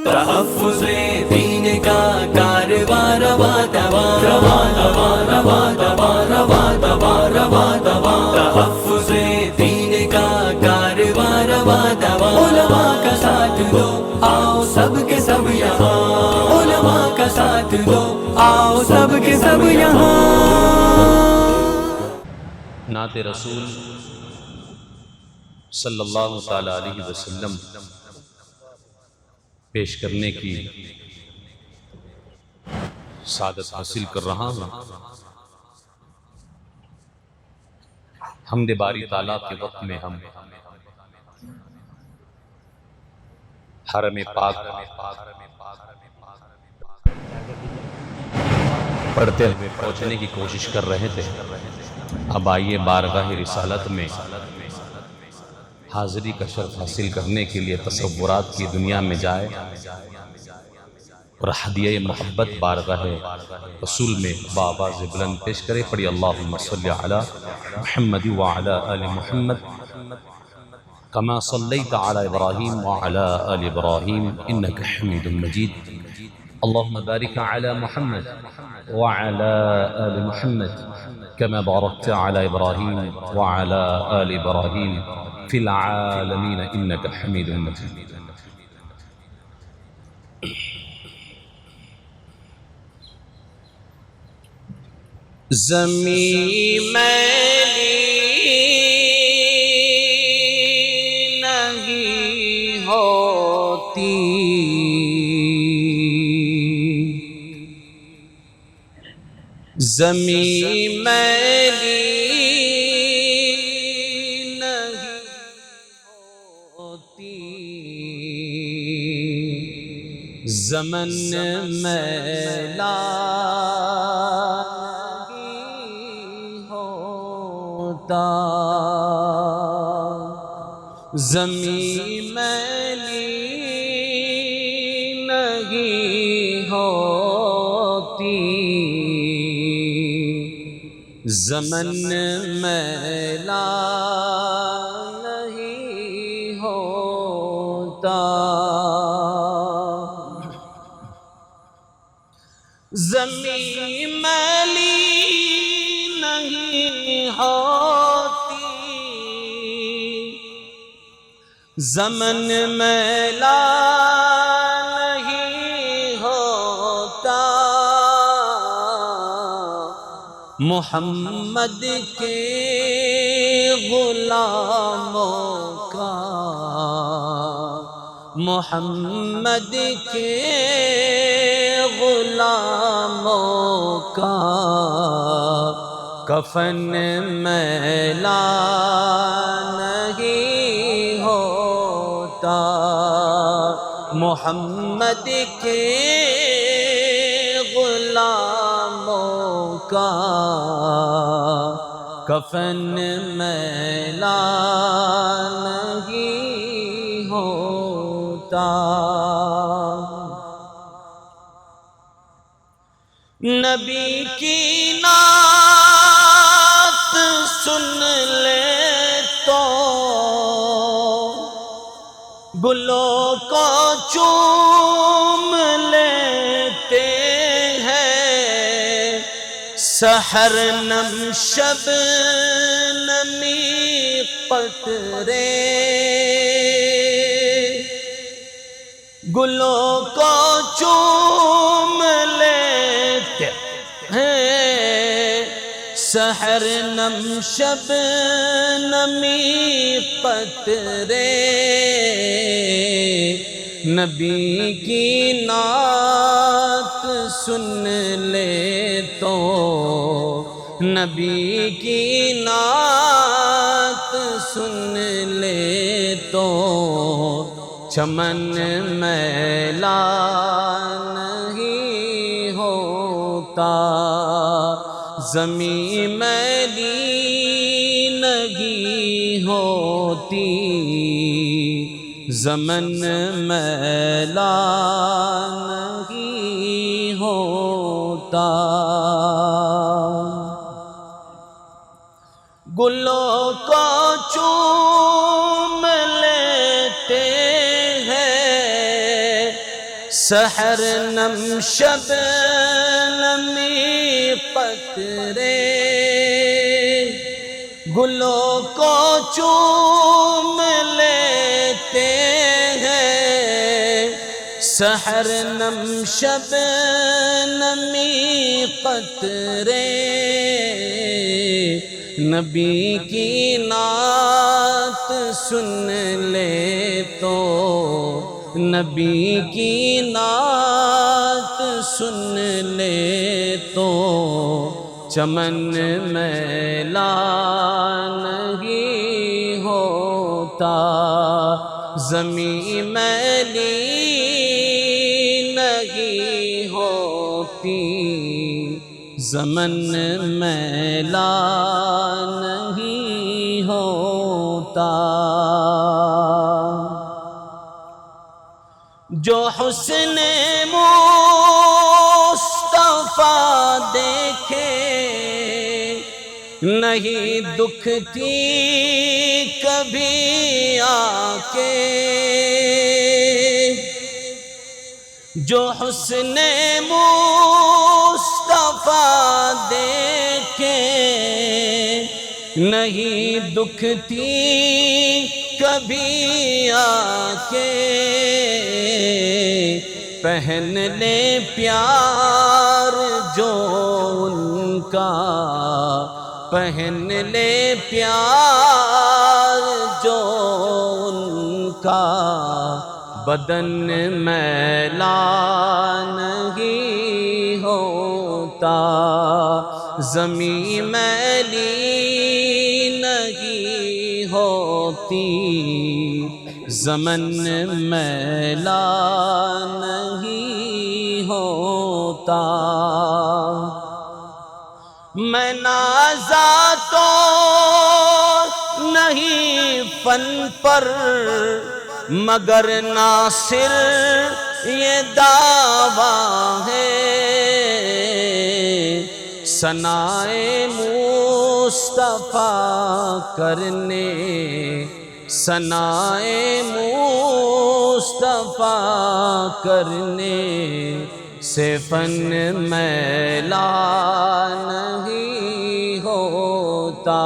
تحفظ دین کا کارواں رواں رواں رواں رواں رواں رواں رواں رواں رواں رواں تحفظ دین کا کارواں رواں رواں علماء کا ساتھ دو آؤ سب کے سب یہاں علماء کا ساتھ دو آؤ سب کے سب یہاں نعت رسول صلی اللہ تعالی علیہ وسلم پیش کرنے کی سعادت حاصل کر رہا ہوں۔ حمد باری تعالیٰ کے وقت میں ہم حرم پاک پڑھتے ہوئے پہنچنے کی کوشش کر رہے تھے۔ اب آئیے بارگاہ رسالت میں حاضری کا شرف حاصل کرنے کے لیے تصورات کی دنیا میں جائے اور ہدیہ محبت بارگاہ رسول میں بآواز بلند پیش کرے۔ پڑھی اللہم صلی علی محمد وعلی آل محمد کما صلیت علی ابراہیم وعلی آل ابراہیم انک حمید مجید۔ اللہم بارک علی محمد وعلی آل محمد كما باركت على إبراهيم وعلى آل إبراهيم في العالمين إنك حميد مجيد۔ زمین میلی نہیں ہوتی، زمین میلی نہیں ہوتی، زمن میلا نہیں ہوتا، زمین میلی نہیں ہوتی، زمن میلا نہیں ہوتا، زمین میلی نہیں ہوتی، زمن میلا نہیں ہوتا، محمد کے غلاموں کا، محمد کے غلاموں کا کفن میلا نہیں ہوتا، محمد کے غلاموں کا کفن میلا نہیں ہوتا۔ نبی کی نعت سن لے تو گلوں کو چوم لیتے ہیں، سحر نم شب نمی قطرے گلوں کو چوم لیتے ہیں، سحر نم شب نمی قطرے، نبی کی نعت سن لے تو، نبی کی نعت سن لے تو چمن میلا نہیں ہوتا، زمین میلی نہیں ہوتی، زمن میلا نہیں ہوتا، گلوں کو چوم لیتے ہیں، سحر نم شب نمی قطرے گلوں کو چوم لیتے ہیں، سحر نم شب نمی قطرے نبی کی نعت سن لے تو، نبی کی نعت سن لے تو چمن میلا نہیں ہوتا، زمین میلی نہیں ہوتی، زمن میلا نہیں ہوتا۔ جو حسن مصطفیٰ دیکھے نہیں دکھتی کبھی آنکھیں، جو حسن مصطفیٰ دیکھے نہیں دکھتی کبھی آنکھیں، پہن لے پیار جو ان کا، پہن لے پیار جو ان کا، بدن میلا نہیں ہوتا، زمین میلی نہیں ہوتی، زمن میلا نہیں ہوتا۔ میں نازا تو نہیں فن پر مگر ناصر یہ دعویٰ ہے، ثنائے مصطفیٰ کرنے، ثنائے مصطفیٰ کرنے سے فن میلا نہیں ہوتا،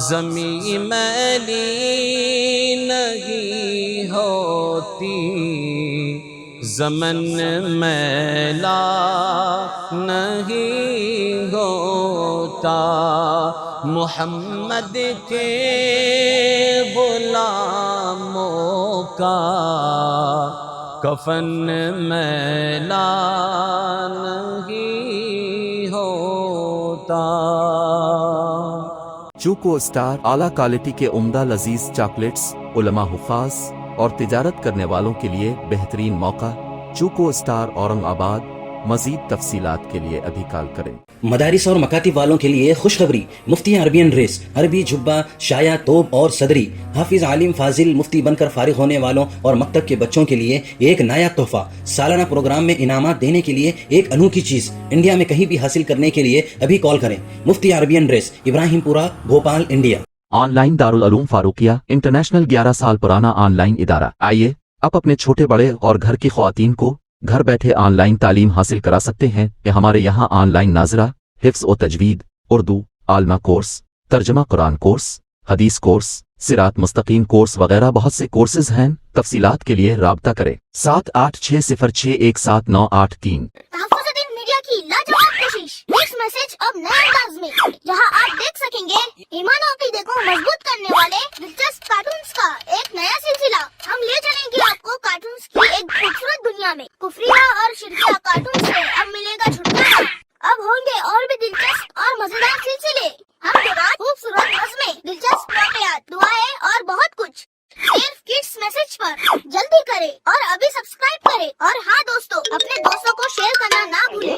زمین میلی نہیں ہوتی، زمن میلا نہیں ہوتا۔ محمد کے غلاموں کا کفن میلا نہیں ہوتا۔ چوکو اسٹار اعلیٰ کوالٹی کے عمدہ لذیذ چاکلیٹس علماء، حفاظ اور تجارت کرنے والوں کے لیے بہترین موقع۔ چوکو اسٹار اورنگ آباد۔ مزید تفصیلات کے لیے ابھی کال کریں۔ مدارس اور مکاتب والوں کے لیے خوشخبری، مفتی عربین ڈریس، عربی جبہ، شایا، توب اور صدری، حافظ عالم فاضل مفتی بن کر فارغ ہونے والوں اور مکتب کے بچوں کے لیے ایک نیا تحفہ، سالانہ پروگرام میں انعامات دینے کے لیے ایک انوکھی چیز، انڈیا میں کہیں بھی حاصل کرنے کے لیے ابھی کال کریں۔ مفتی عربین ڈریس، ابراہیم پورہ، Bhopal, India. On line Darul Uloom Farooqia international 11 سال پرانا آن لائن ادارہ۔ آئیے اب اپنے چھوٹے بڑے اور گھر کی خواتین کو گھر بیٹھے آن لائن تعلیم حاصل کرا سکتے ہیں کہ ہمارے یہاں آن لائن ناظرہ، حفظ و تجوید، اردو، عالمہ کورس، ترجمہ قرآن کورس، حدیث کورس، صراط مستقیم کورس وغیرہ بہت سے کورسز ہیں۔ تفصیلات کے لیے رابطہ کریں 7860617983۔ تحفظ دین میڈیا کی لاجواب کوشش، نیکسٹ میسج اب نئے انداز میں، جہاں آپ دیکھ سکیں گے ایمان و عقیدے کو مضبوط کرنے والے دلچسپ کارٹونز کا ایک نیا سلسلہ۔ ہم لے چلیں گے آپ کو کارٹونز کی ایک خوبصورت دنیا میں۔ کفریہ اور شرکیہ کارٹون سے اب ملے گا چھٹکارا۔ اب ہوں گے اور بھی دلچسپ اور مزیدار سلسلے، ہم کے بعد خوبصورت نظمیں، دلچسپ واقعات، دعائیں اور بہت کچھ، صرف کڈس میسج پر۔ جلدی کرے اور ابھی سبسکرائب کرے، اور ہاں دوستو، اپنے دوستوں کو شیئر کرنا نہ بھولے۔